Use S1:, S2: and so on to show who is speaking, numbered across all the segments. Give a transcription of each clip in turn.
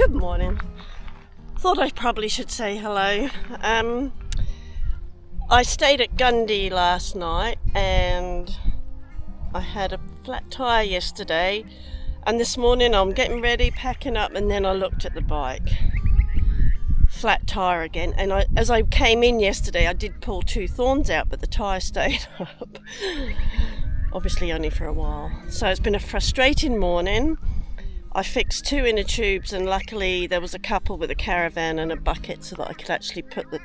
S1: Good morning. Thought I probably should say hello. I stayed at Gundy last night and I had a flat tyre yesterday, and this morning I'm getting ready, packing up, and then I looked at the bike. Flat tyre again, and as I came in yesterday I did pull 2 thorns out, but the tyre stayed up. Obviously only for a while. So it's been a frustrating morning. I fixed 2 inner tubes, and luckily there was a couple with a caravan and a bucket so that I could actually put the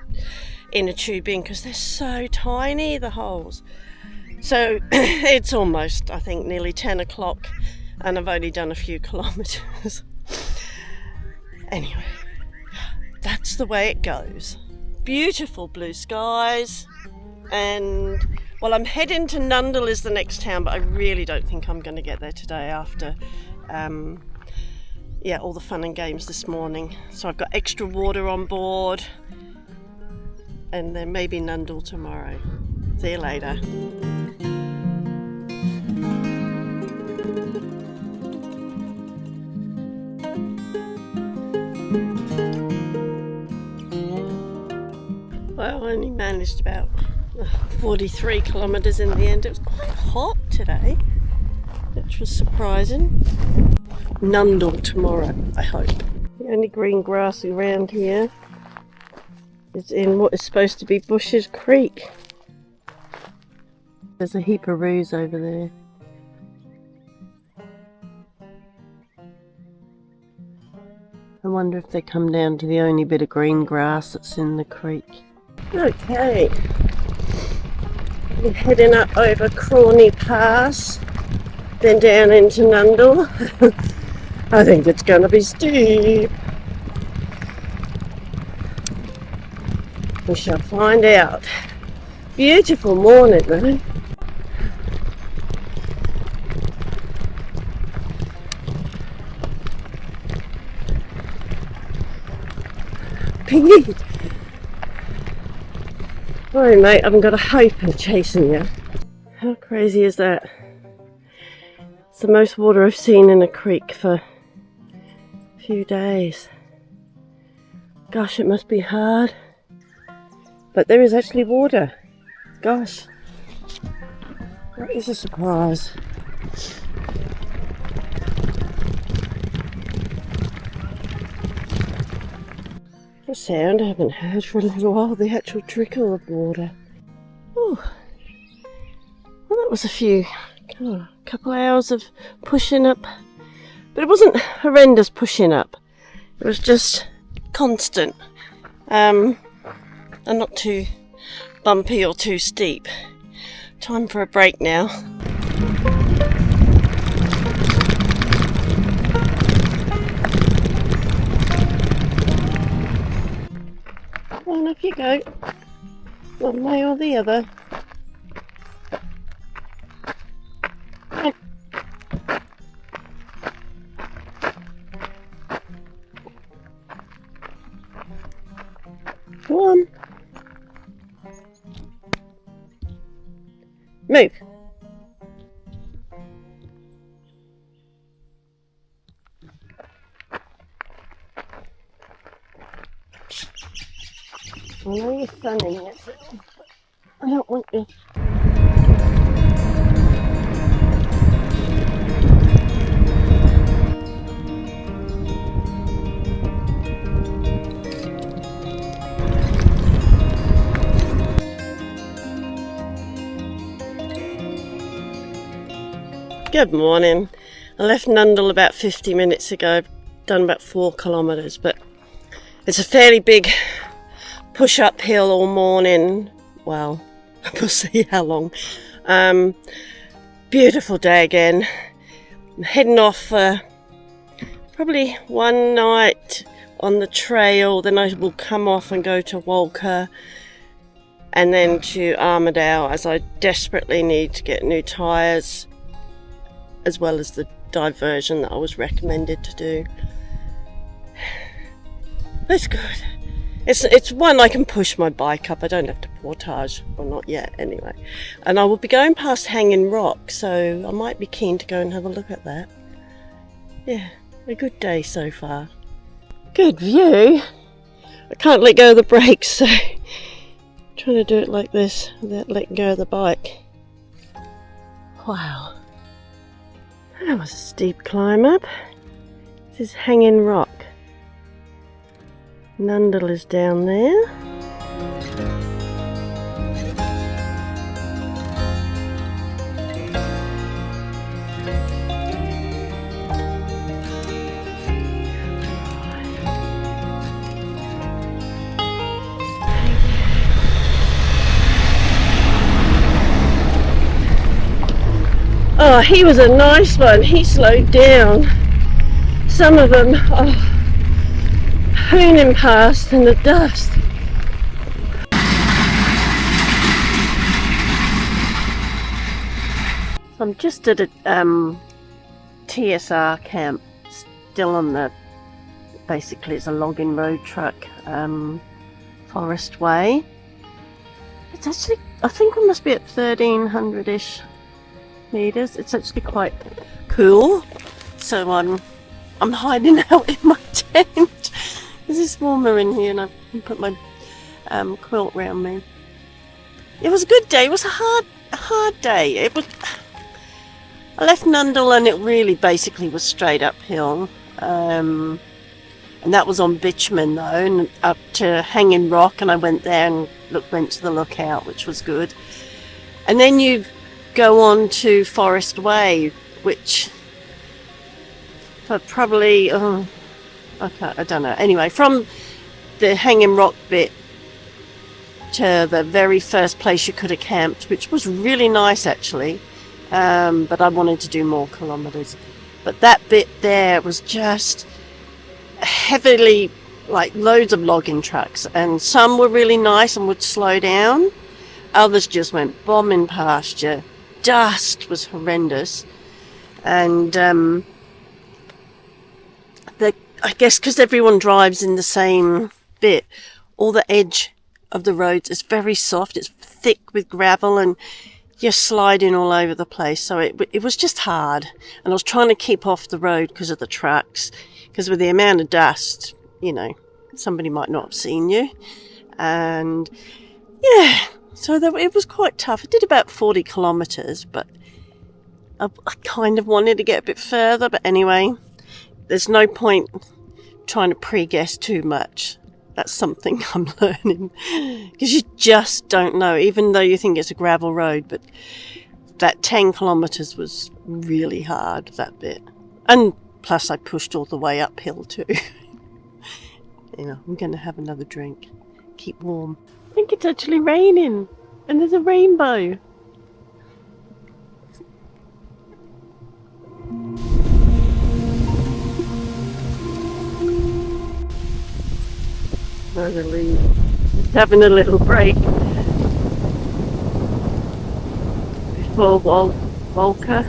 S1: inner tube in, because they're so tiny, the holes. So it's almost, I think, nearly 10 o'clock and I've only done a few kilometres. Anyway, that's the way it goes. Beautiful blue skies, and well, I'm heading to Nundle is the next town, but I really don't think I'm going to get there today after all the fun and games this morning. So I've got extra water on board, and then maybe Nundle tomorrow. See you later. Well, I only managed about 43 kilometres in the end. It was quite hot today, which was surprising. Nundle tomorrow, I hope. The only green grass around here is in what is supposed to be Bushes Creek. There's a heap of roos over there. I wonder if they come down to the only bit of green grass that's in the creek. Okay, we're heading up over Crawley Pass, then down into Nundle. I think it's going to be steep. We shall find out. Beautiful morning though. Piggy! Sorry mate, I haven't got a hope of chasing you. How crazy is that? It's the most water I've seen in a creek for a few days. Gosh, it must be hard. But there is actually water. Gosh, that is a surprise. A sound I haven't heard for a little while, the actual trickle of water. Oh, well, that was a couple of hours of pushing up, but it wasn't horrendous pushing up. It was just constant, and not too bumpy or too steep. Time for a break now. On up you go, one way or the other. Go on. Move. I know you're sunning it, but I don't want you. Good morning. I left Nundle about 50 minutes ago. I've done about 4 kilometres, but it's a fairly big push uphill all morning. Well, we'll see how long. Beautiful day again. I'm heading off probably one night on the trail, then I will come off and go to Walker and then to Armidale, as I desperately need to get new tyres, as well as the diversion that I was recommended to do. That's good. It's one I can push my bike up. I don't have to portage, or not yet anyway. And I will be going past Hanging Rock, so I might be keen to go and have a look at that. Yeah, a good day so far. Good view. I can't let go of the brakes, so I'm trying to do it like this without letting go of the bike. Wow. That was a steep climb up. This is Hanging Rock. Armidale is down there. Oh, he was a nice one. He slowed down. Some of them, hooning past in the dust. I'm just at a TSR camp, still on the, basically it's a logging road truck, Forest Way. It's actually, I think we must be at 1300-ish meters. It's actually quite cool. So I'm hiding out in my tent. There's warmer in here, and I can put my quilt round me. It was a good day. It was a hard day. It was. I left Armidale and it really basically was straight uphill, and that was on bitumen though, and up to Hanging Rock, and I went there and went to the lookout, which was good. And then you go on to Forest Way, which for probably I don't know. Anyway, from the Hanging Rock bit to the very first place you could have camped, which was really nice actually, but I wanted to do more kilometres. But that bit there was just heavily, like loads of logging trucks, and some were really nice and would slow down. Others just went bombing past you. Dust was horrendous, and I guess because everyone drives in the same bit, all the edge of the roads is very soft. It's thick with gravel, and you're sliding all over the place. So it was just hard, and I was trying to keep off the road because of the trucks, because with the amount of dust, you know, somebody might not have seen you, and yeah. So it was quite tough. I did about 40 kilometres, but I kind of wanted to get a bit further. But anyway, there's no point trying to pre-guess too much. That's something I'm learning, because you just don't know, even though you think it's a gravel road. But that 10 kilometres was really hard, that bit. And plus I pushed all the way uphill too. You know, I'm going to have another drink. Keep warm. I think it's actually raining, and there's a rainbow. Finally, just having a little break before Walker.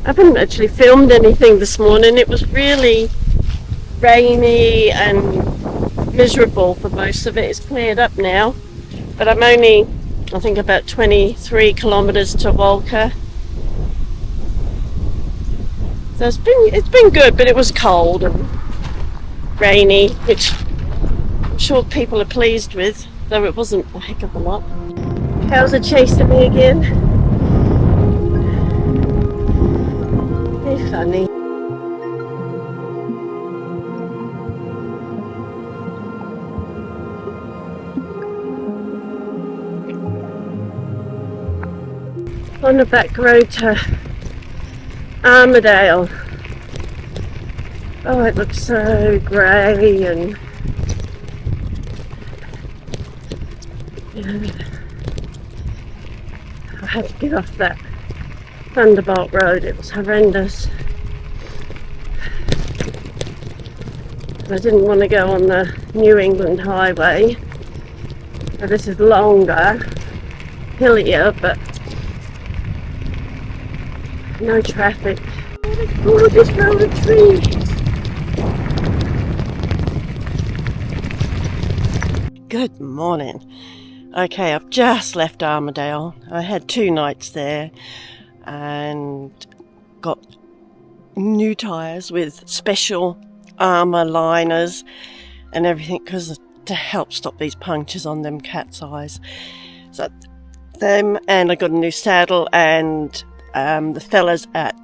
S1: I haven't actually filmed anything this morning. It was really rainy and miserable for most of it. It's cleared up now, but I'm only, I think, about 23 kilometres to Walker. So it's been good, but it was cold and rainy, which I'm sure people are pleased with, though it wasn't a heck of a lot. Cows are chasing me again. They're funny. On the back road to Armidale. Oh, it looks so grey, and I had to get off that Thunderbolt road. It was horrendous. I didn't want to go on the New England highway. Now, this is longer, hillier, but no traffic. Oh, this row of trees. Good morning. Okay, I've just left Armidale. I had 2 nights there and got new tyres with special armour liners and everything, because to help stop these punctures on them cat's eyes. So them, and I got a new saddle, and the fellas at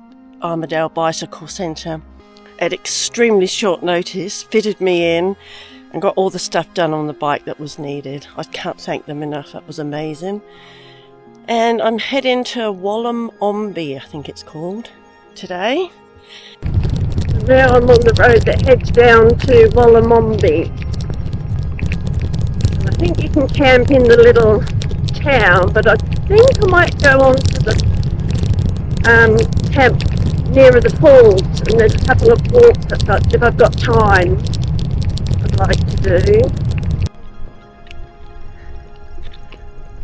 S1: Armidale Bicycle Centre at extremely short notice fitted me in and got all the stuff done on the bike that was needed. I can't thank them enough, that was amazing. And I'm heading to Wallamombi, I think it's called, today. Now I'm on the road that heads down to Wallamombi. I think you can camp in the little town, but I think I might go on to the camp nearer the falls, and there's a couple of walks that if I've got time I'd like to do.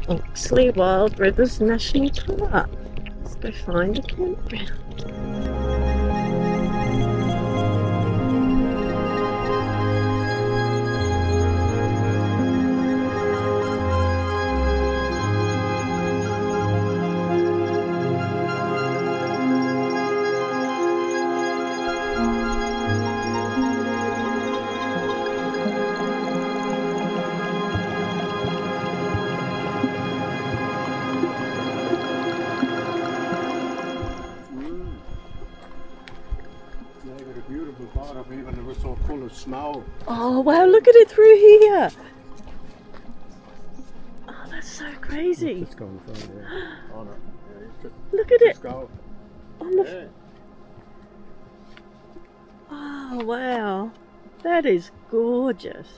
S1: Oxley Wild Rivers National Park. Let's go find a campground.
S2: Even it was so full of snow.
S1: Oh wow, look at it through here. Oh, that's so crazy.
S2: It's going from there. Oh, no.
S1: Look at it.
S2: Go.
S1: On the... Oh wow, that is gorgeous.